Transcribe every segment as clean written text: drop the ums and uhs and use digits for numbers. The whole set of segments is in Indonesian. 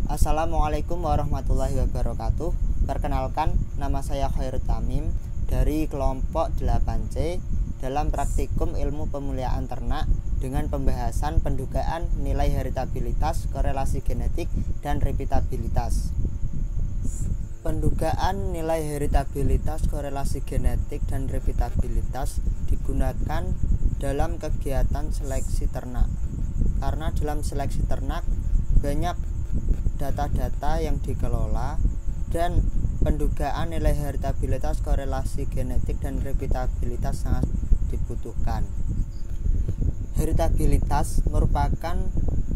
Assalamualaikum warahmatullahi wabarakatuh. Perkenalkan, nama saya Khairul Tamim dari kelompok 8C dalam praktikum ilmu pemuliaan ternak dengan pembahasan pendugaan nilai heritabilitas, korelasi genetik, dan repitabilitas. Pendugaan nilai heritabilitas, korelasi genetik, dan repitabilitas digunakan dalam kegiatan seleksi ternak. Karena dalam seleksi ternak banyak data-data yang dikelola dan pendugaan nilai heritabilitas, korelasi genetik, dan repitabilitas sangat dibutuhkan. Heritabilitas merupakan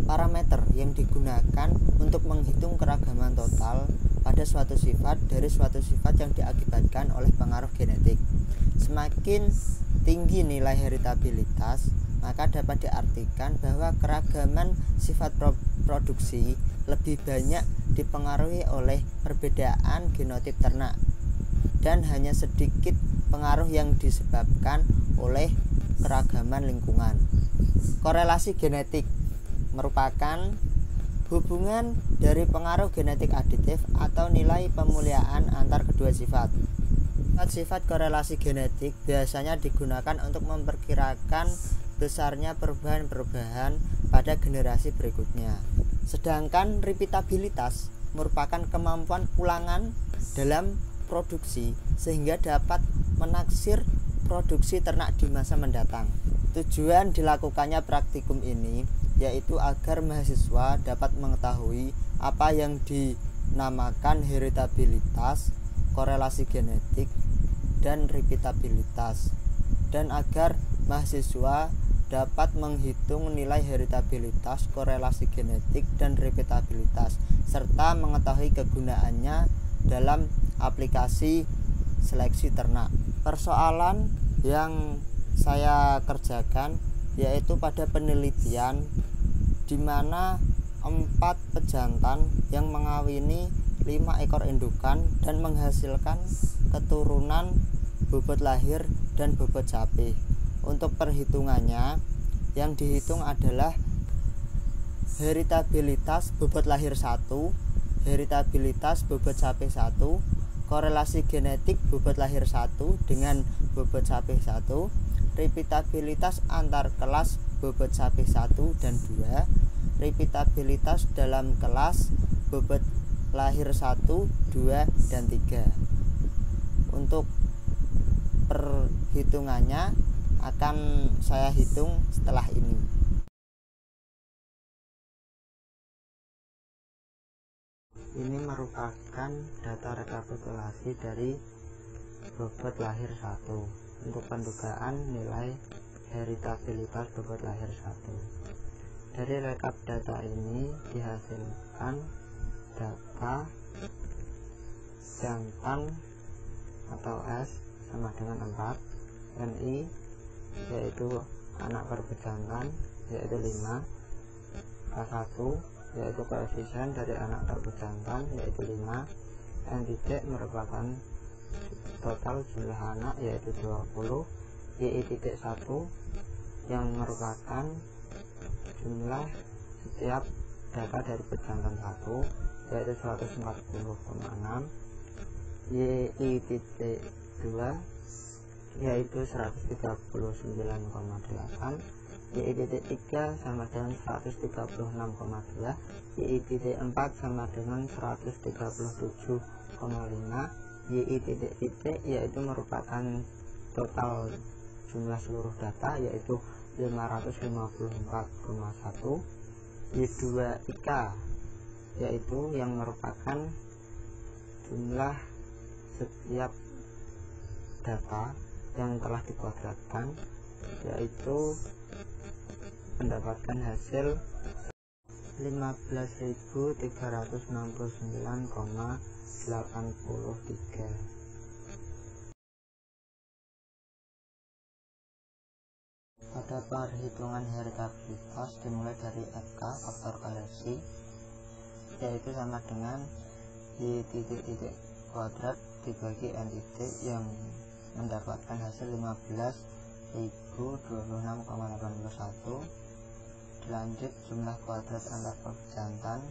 parameter yang digunakan untuk menghitung keragaman total pada suatu sifat dari suatu sifat yang diakibatkan oleh pengaruh genetik. Semakin tinggi nilai heritabilitas, maka dapat diartikan bahwa keragaman sifat produksi lebih banyak dipengaruhi oleh perbedaan genotip ternak dan hanya sedikit pengaruh yang disebabkan oleh keragaman lingkungan. Korelasi genetik merupakan hubungan dari pengaruh genetik aditif atau nilai pemuliaan antar kedua sifat. Sifat korelasi genetik biasanya digunakan untuk memperkirakan besarnya perubahan-perubahan pada generasi berikutnya. Sedangkan repitabilitas merupakan kemampuan ulangan dalam produksi sehingga dapat menaksir produksi ternak di masa mendatang. Tujuan dilakukannya praktikum ini yaitu agar mahasiswa dapat mengetahui apa yang dinamakan heritabilitas, korelasi genetik, dan repitabilitas, dan agar mahasiswa dapat menghitung nilai heritabilitas, korelasi genetik, dan repitabilitas, serta mengetahui kegunaannya dalam aplikasi seleksi ternak. Persoalan yang saya kerjakan yaitu pada penelitian di mana 4 pejantan yang mengawini 5 ekor indukan dan menghasilkan keturunan bobot lahir dan bobot sapi. Untuk perhitungannya, yang dihitung adalah heritabilitas bobot lahir 1, heritabilitas bobot sapi 1, korelasi genetik bobot lahir 1 dengan bobot sapi 1, repitabilitas antar kelas bobot sapi 1 dan 2, repitabilitas dalam kelas bobot lahir 1, 2, dan 3. Untuk perhitungannya akan saya hitung setelah ini. Ini merupakan data rekapitulasi dari bobot lahir 1 untuk pendugaan nilai heritabilitas bobot lahir 1. Dari rekap data ini dihasilkan data jantan atau S sama dengan 4, NI yaitu anak per pejantan yaitu 5, K1 yaitu koefisien dari anak per pejantan yaitu 5, N titik merupakan total jumlah anak yaitu 20, YI titik 1 yang merupakan jumlah setiap data dari pejantan 1 yaitu 140,6, YI titik 2 yaitu 139,8, YI titik 3 sama dengan 136,2, YI titik 4 sama dengan 137,5, YI titik yaitu merupakan total jumlah seluruh data yaitu 554,1, Y2IK yaitu yang merupakan jumlah setiap data yang telah dikuadratkan yaitu mendapatkan hasil 15.369,83. Pada perhitungan heritabilitas dimulai dari FK faktor koreksi yaitu sama dengan Y titik kuadrat dibagi N titik yang mendapatkan hasil 15.026,81. Dilanjut jumlah kuadrat antar per jantan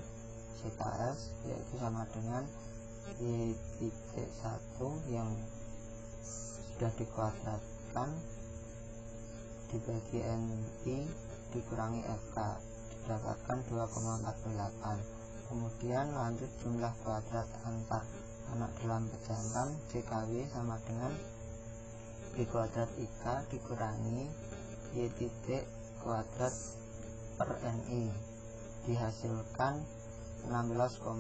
CKS, yaitu sama dengan Y.1 yang sudah dikuadratkan dibagi NI dikurangi FK, didapatkan 2,48. Kemudian lanjut jumlah kuadrat antar anak dalam pejantan CKW sama dengan Y kuadrat IK dikurangi Y titik kuadrat per NI, dihasilkan 16,1.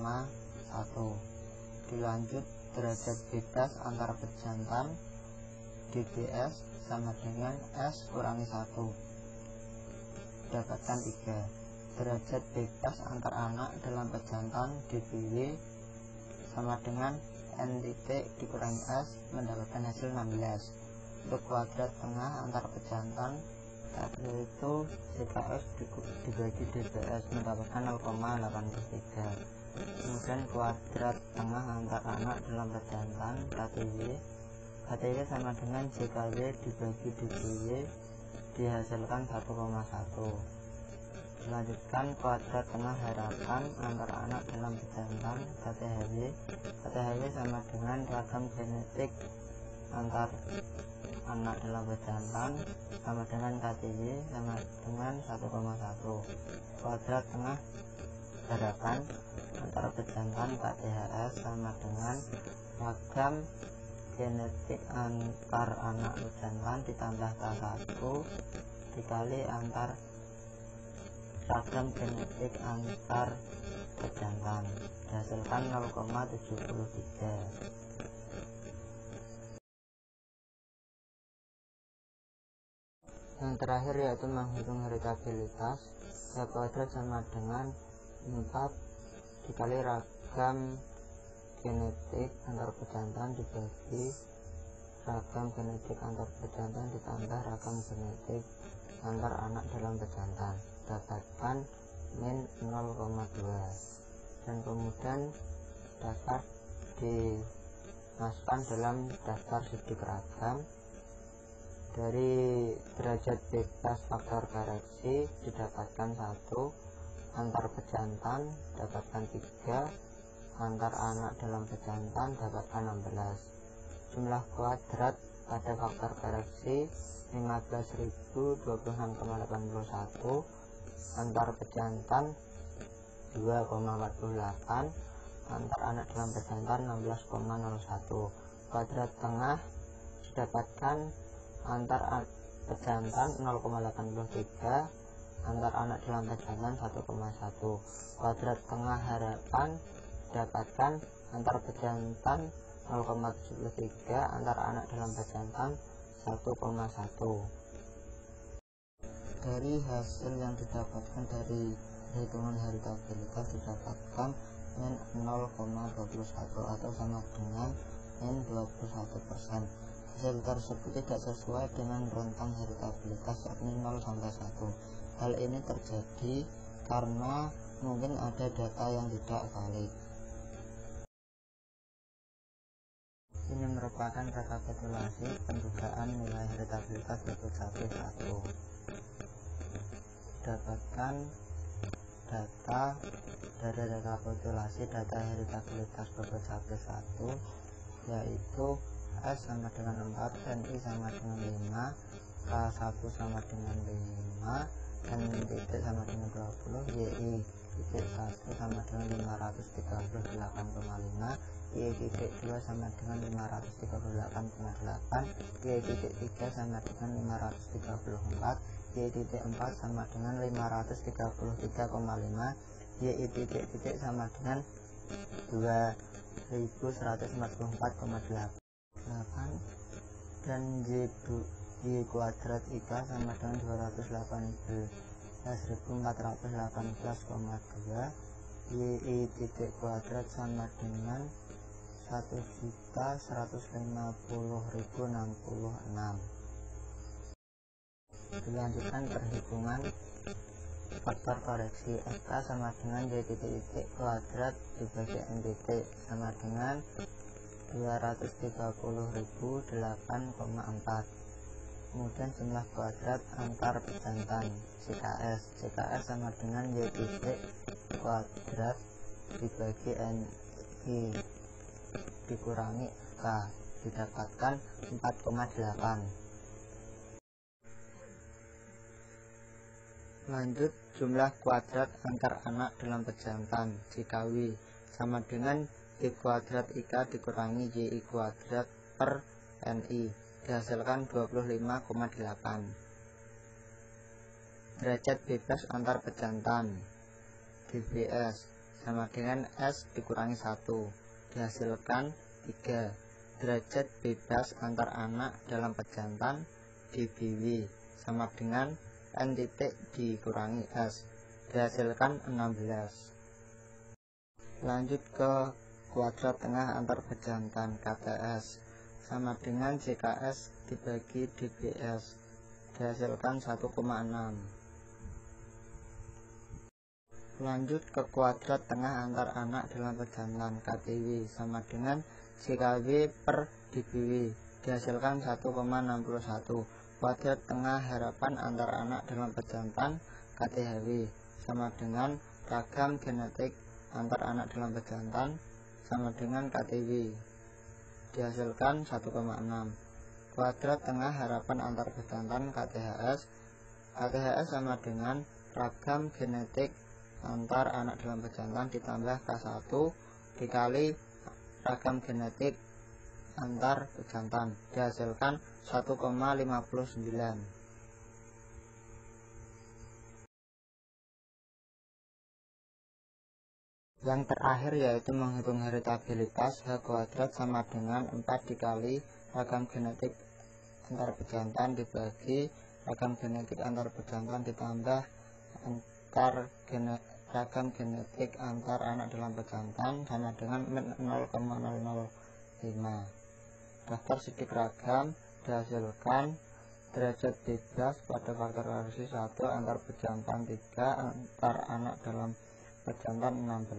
Dilanjut derajat bebas antar pejantan DBS sama dengan S kurangi 1, dapatkan 3. Derajat bebas antar anak dalam pejantan DBW sama dengan N titik dikurangi S, mendapatkan hasil 16. Untuk kuadrat tengah antar pejantan yaitu CKS dibagi DBS, mendapatkan 0,83. Kemudian kuadrat tengah antar anak dalam pejantan KTW sama dengan CKW dibagi DBW, dihasilkan 1,1. Selanjutkan kuadrat tengah harapan antar anak dalam pejantan KTHW sama dengan ragam genetik antar anak dalam pejantan sama dengan KTW sama dengan 1,1. Kuadrat tengah harapan antar pejantan KTHS sama dengan ragam genetik antar anak pejantan ditambah K1 dikali antar ragam genetik antar pejantan, dihasilkan 0,73. Yang terakhir yaitu menghitung heritabilitas. Y kuadrat sama dengan 4 dikali ragam genetik antar pejantan dibagi ragam genetik antar pejantan ditambah ragam genetik antar anak dalam pejantan, dapatkan min 0,2. dan kemudian dapat dimasukkan dalam daftar sidik ragam. Dari derajat bebas faktor koreksi didapatkan 1, antar pejantan dapatkan 3, antar anak dalam pejantan dapatkan 16. Jumlah kuadrat pada faktor koreksi 15.026,81, antar pejantan 2,48, antar anak dalam pejantan 16,01. Kuadrat tengah didapatkan antar pejantan 0,83, antar anak dalam pejantan 1,1. Kuadrat tengah harapan didapatkan antar pejantan 0,73, antar anak dalam pejantan 1,1. Dari hasil yang didapatkan dari hitungan heritabilitas didapatkan min 0,21 atau sama dengan min 21%. Hasil tersebut tidak sesuai dengan rentang heritabilitas yakni 0-1. Hal ini terjadi karena mungkin ada data yang tidak valid. Ini merupakan rekapitulasi pendugaan nilai heritabilitas bobot sapi 1. Dapatkan data dari rekapitulasi data heritabilitas bobot sapi 1, yaitu S sama dengan 4, NI sama dengan 5, K1 sama dengan 5, N titik sama dengan 20, YI titik 1 sama dengan 538,5, Y titik 2 sama dengan 538,8, Y titik 3 sama dengan 534, Y titik 4 sama dengan 533,5, Y titik sama dengan 2144,8, dan Y kuadrat IK sama dengan 218.418,2, YI titik kuadrat sama dengan 1.150.066. Dilanjutkan perhitungan faktor koreksi. FK sama dengan Y titik kuadrat dibagi N titik sama dengan 230.008,4. Kemudian jumlah kuadrat antar pejantan CKS sama dengan Y titik kuadrat dibagi NI dikurangi K didapatkan 4,8. Lanjut, jumlah kuadrat antar anak dalam pejantan jika W sama dengan Y kuadrat IK dikurangi YI kuadrat per NI dihasilkan 25,8. Derajat bebas antar pejantan DBS sama dengan S dikurangi 1 dihasilkan 3. Derajat bebas antar anak dalam pejantan DBW sama dengan N titik dikurangi S dihasilkan 16. Lanjut ke kuadrat tengah antar pejantan KTS sama dengan JKS dibagi DBS dihasilkan 1,6. Lanjut ke kuadrat tengah antar anak dalam pejantan KTW sama dengan JKW per DBW dihasilkan 1,61. Kuadrat tengah harapan antar anak dalam pejantan KTHW sama dengan ragam genetik antar anak dalam pejantan sama dengan KTW dihasilkan 1,6. Kuadrat tengah harapan antar pejantan KTHS sama dengan ragam genetik antar anak dalam pejantan ditambah K1 dikali ragam genetik antar pejantan dihasilkan 1,59. Yang terakhir yaitu menghitung heritabilitas. H kuadrat sama dengan 4 dikali ragam genetik antar pejantan dibagi ragam genetik antar pejantan ditambah ragam genetik antar anak dalam pejantan sama dengan 0,005. Daftar sidik ragam dihasilkan derajat bebas pada faktor koreksi 1 antar pejantan 3 antar anak dalam pejantan 16.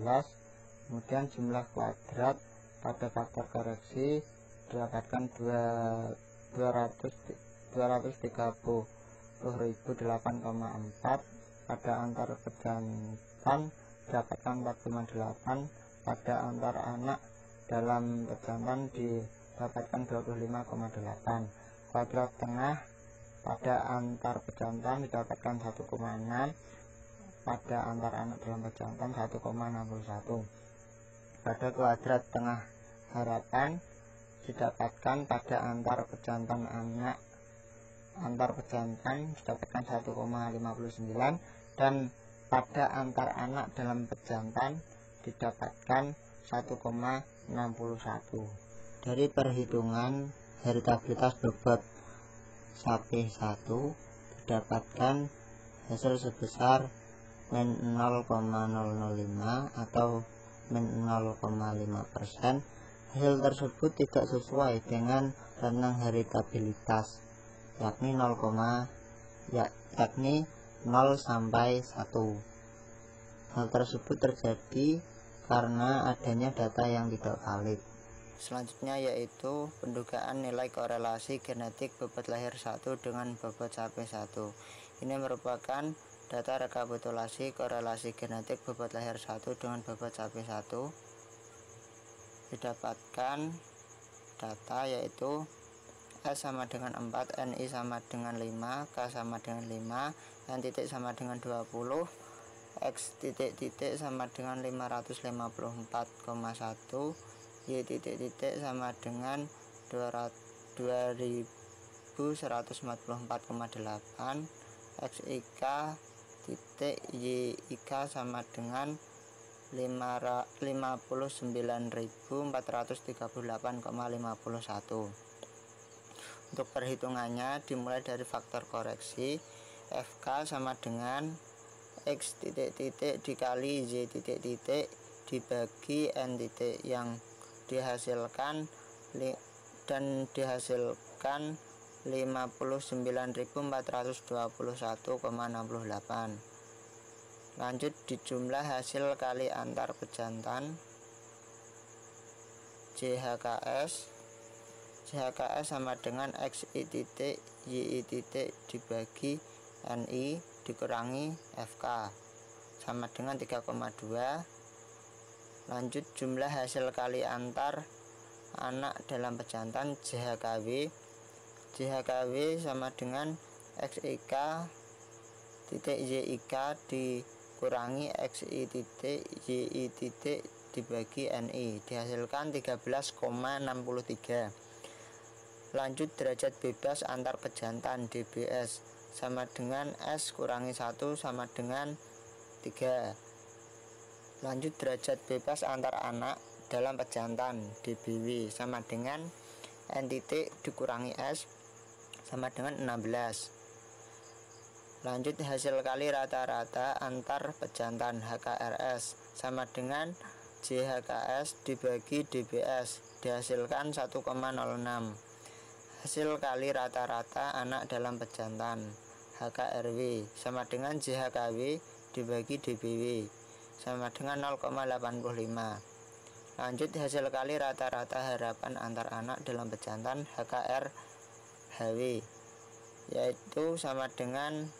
Kemudian jumlah kuadrat pada faktor koreksi didapatkan 230.008,4 pada antar pejantan didapatkan 4,8 pada antar anak dalam pejantan didapatkan 25,8. Kuadrat tengah pada antar pejantan didapatkan 1,6 pada antar anak dalam pejantan 1,61. Pada kuadrat tengah harapan didapatkan pada antar pejantan didapatkan 1,59 dan pada antar anak dalam pejantan didapatkan 1,61. Dari perhitungan heritabilitas bobot sapi 1 didapatkan hasil sebesar min 0,005 atau min 0,5%. Hasil tersebut tidak sesuai dengan rentang heritabilitas yakni 0 sampai 1. Hal tersebut terjadi karena adanya data yang tidak valid. Selanjutnya yaitu pendugaan nilai korelasi genetik bobot lahir 1 dengan bobot sapi 1. Ini merupakan data rekapitulasi korelasi genetik bobot lahir 1 dengan bobot sapi 1. Didapatkan data yaitu S sama dengan 4, NI sama dengan 5, K sama dengan 5, N titik sama dengan 20, X titik sama dengan 554,1, Y titik sama dengan 2144,8, XIK titik YIK sama dengan 59.438,51. Untuk perhitungannya dimulai dari faktor koreksi. FK sama dengan X titik dikali Y titik dibagi N titik yang dihasilkan dan dihasilkan 59.421,68. Lanjut dijumlah hasil kali antar pejantan JHKS sama dengan XI titik YI titik dibagi NI dikurangi FK sama dengan 3,2. Lanjut, jumlah hasil kali antar anak dalam pejantan JHKW. JHKW sama dengan XIK titik YIK dikurangi XI titik YI titik dibagi NI, dihasilkan 13,63. Lanjut, derajat bebas antar pejantan DBS sama dengan S kurangi 1 sama dengan 3. Lanjut, derajat bebas antar anak dalam pejantan DBW sama dengan N titik dikurangi S sama dengan 16. Lanjut, hasil kali rata-rata antar pejantan HKRS sama dengan JHKS dibagi DBS, dihasilkan 1,06. Hasil kali rata-rata anak dalam pejantan HKRW sama dengan JHKW dibagi DBW sama dengan 0,85. Lanjut, hasil kali rata-rata harapan antar anak dalam pejantan HKRHW yaitu sama dengan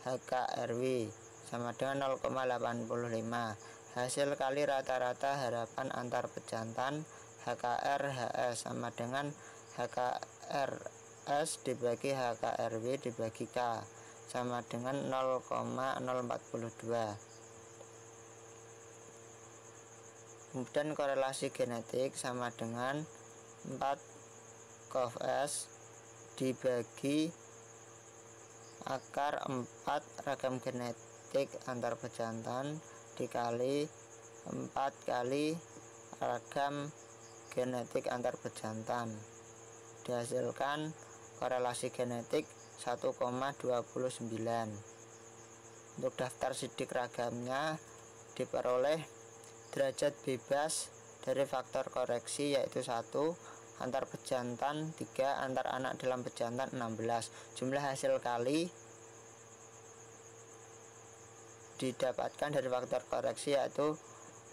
HKRW sama dengan 0,85. Hasil kali rata-rata harapan antar pejantan HKRHS sama dengan HKRS dibagi HKRW dibagi K sama dengan 0,042. Kemudian korelasi genetik sama dengan 4 cov S dibagi akar 4 ragam genetik antar pejantan dikali 4 kali ragam genetik antar pejantan, dihasilkan korelasi genetik 1,29. Untuk daftar sidik ragamnya diperoleh derajat bebas dari faktor koreksi yaitu 1, antar pejantan 3, antar anak dalam pejantan 16. Jumlah hasil kali didapatkan dari faktor koreksi yaitu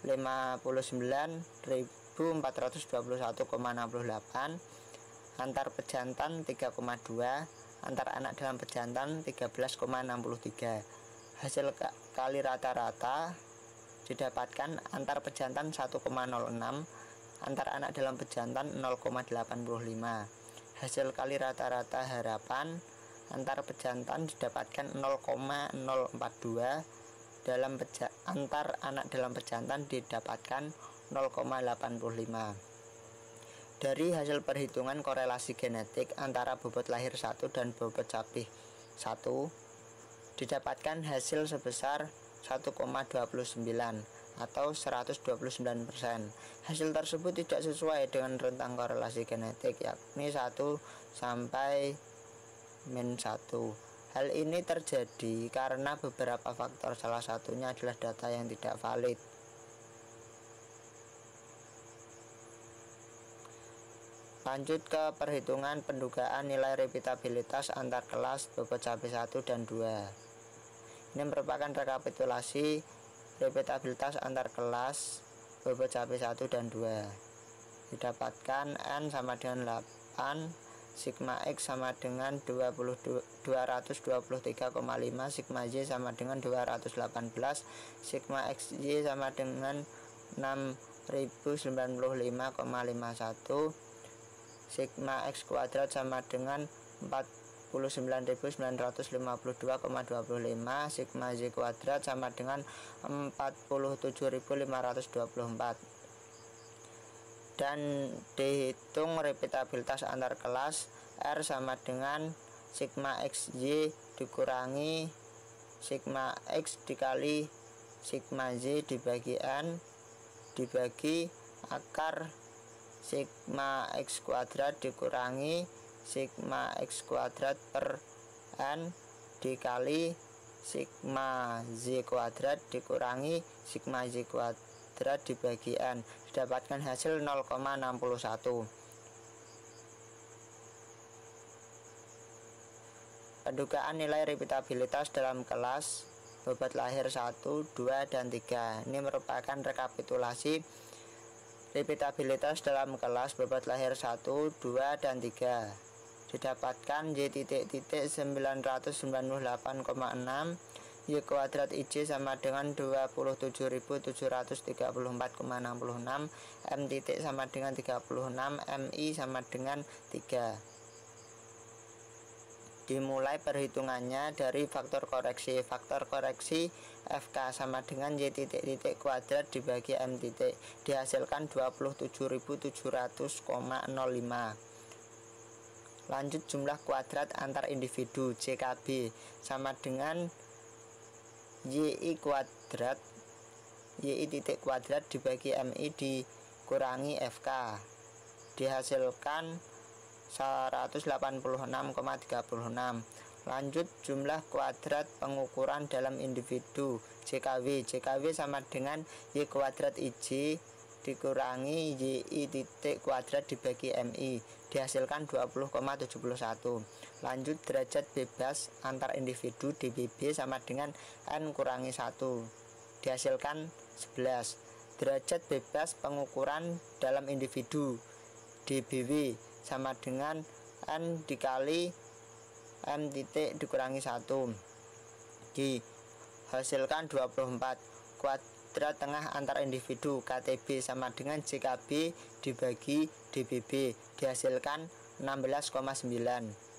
59.421,68, antar pejantan 3,2, antar anak dalam pejantan 13,63. Hasil kali rata-rata didapatkan antar pejantan 1,06, antar anak dalam pejantan 0,85. Hasil kali rata-rata harapan antar pejantan didapatkan 0,042, antar anak dalam pejantan didapatkan 0,85. Dari hasil perhitungan korelasi genetik antara bobot lahir 1 dan bobot capih 1 didapatkan hasil sebesar 1,29 atau 129%. Hasil tersebut tidak sesuai dengan rentang korelasi genetik yakni 1 sampai -1. Hal ini terjadi karena beberapa faktor, salah satunya adalah data yang tidak valid. Lanjut ke perhitungan pendugaan nilai repitabilitas antar kelas bobot capih 1 dan 2. Ini merupakan rekapitulasi repitabilitas antar kelas bobot capih 1 dan 2. Didapatkan N sama dengan 8, sigma X sama dengan 223,5, sigma Y sama dengan 218, sigma XY sama dengan 6095,51, sigma X kuadrat sama dengan 49.952,25, sigma Y kuadrat sama dengan 47.524. Dan dihitung repitabilitas antar kelas R sama dengan sigma XY dikurangi sigma X dikali sigma Y dibagi N dibagi akar sigma X kuadrat dikurangi sigma X kuadrat per N dikali sigma Y kuadrat dikurangi sigma Y kuadrat dibagi N, didapatkan hasil 0,61. Pendugaan nilai repitabilitas dalam kelas bobot lahir 1, 2, dan 3. Ini merupakan rekapitulasi repitabilitas dalam kelas bobot lahir 1, 2, dan 3. Didapatkan Y titik 998,6, Y kuadrat IJ sama dengan 27.734,66. M titik sama dengan 36. MI sama dengan 3. Dimulai perhitungannya dari faktor koreksi. Faktor koreksi FK sama dengan Y titik kuadrat dibagi M titik. Dihasilkan 27.700,05. Lanjut jumlah kuadrat antar individu JKB sama dengan YI kuadrat YI titik kuadrat dibagi MI dikurangi FK. Dihasilkan 186,36. Lanjut jumlah kuadrat pengukuran dalam individu JKW. JKW sama dengan Y kuadrat IJ dikurangi YI titik kuadrat dibagi MI. Dihasilkan 20,71. Lanjut derajat bebas antar individu DBB sama dengan N kurangi 1. Dihasilkan 11. Derajat bebas pengukuran dalam individu DBW sama dengan N dikali M titik dikurangi 1. Dihasilkan 24. Kuadrat tengah antar individu KTB sama dengan JKB dibagi DBB. Dihasilkan 16,9.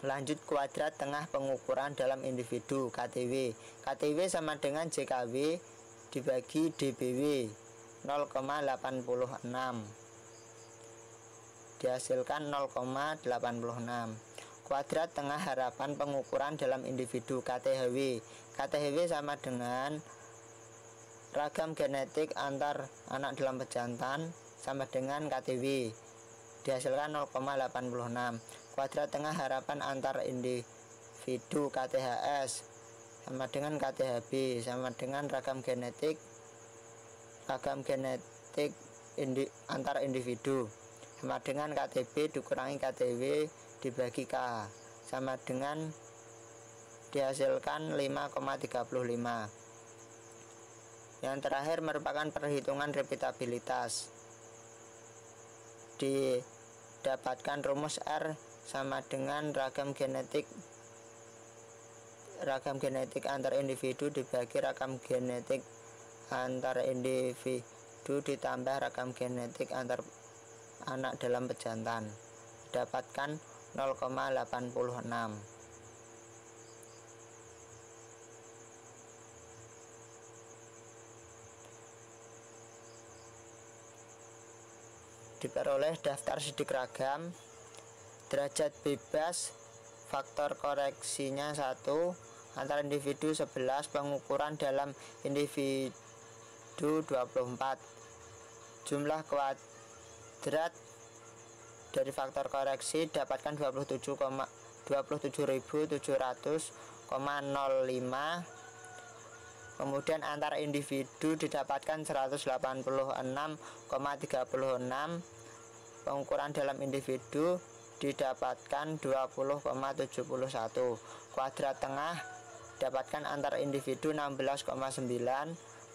Lanjut kuadrat tengah pengukuran dalam individu KTW. KTW sama dengan JKW dibagi DBW 0,86. Dihasilkan 0,86. Kuadrat tengah harapan pengukuran dalam individu KTHW. KTHW sama dengan ragam genetik antar anak dalam pejantan sama dengan KTW. Dihasilkan 0,86. Kuadrat tengah harapan antar individu KTHS sama dengan KTHB sama dengan ragam genetik antar individu sama dengan KTB dikurangi KTW dibagi K sama dengan dihasilkan 5,35. Yang terakhir merupakan perhitungan repetabilitas. Didapatkan rumus R sama dengan ragam genetik antar individu dibagi ragam genetik antar individu ditambah ragam genetik antar anak dalam pejantan. Dapatkan 0,86. Diperoleh daftar sidik ragam. Derajat bebas faktor koreksinya 1, antar individu 11, pengukuran dalam individu 24. Jumlah kuadrat dari faktor koreksi dapatkan 27.700,05. Kemudian antar individu didapatkan 186,36. Pengukuran dalam individu didapatkan 20,71. Kuadrat tengah dapatkan antar individu 16,9.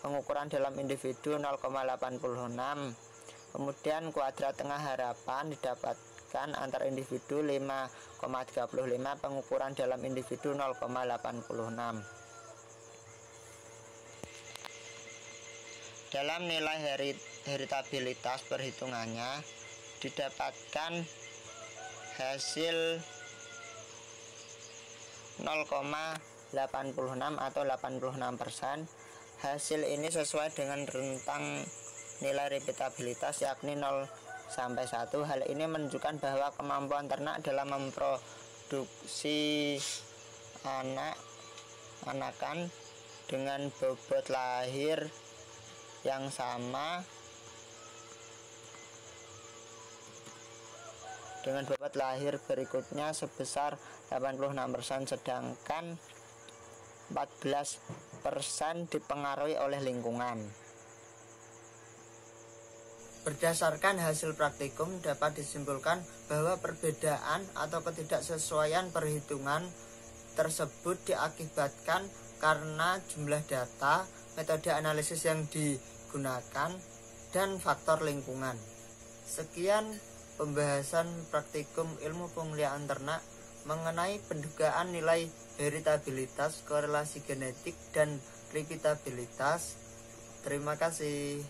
Pengukuran dalam individu 0,86. Kemudian kuadrat tengah harapan didapatkan antar individu 5,35. Pengukuran dalam individu 0,86. Dalam nilai heritabilitas perhitungannya didapatkan hasil 0,86 atau 86%. Hasil ini sesuai dengan rentang nilai repetabilitas yakni 0 sampai 1. Hal ini menunjukkan bahwa kemampuan ternak dalam memproduksi anakan dengan bobot lahir yang sama dengan bobot lahir berikutnya sebesar 86%, sedangkan 14% dipengaruhi oleh lingkungan. Berdasarkan hasil praktikum dapat disimpulkan bahwa perbedaan atau ketidaksesuaian perhitungan tersebut diakibatkan karena jumlah data, metode analisis yang digunakan, dan faktor lingkungan. Sekian pembahasan praktikum ilmu pemeliharaan ternak mengenai pendugaan nilai heritabilitas, korelasi genetik, dan repeatabilitas. Terima kasih.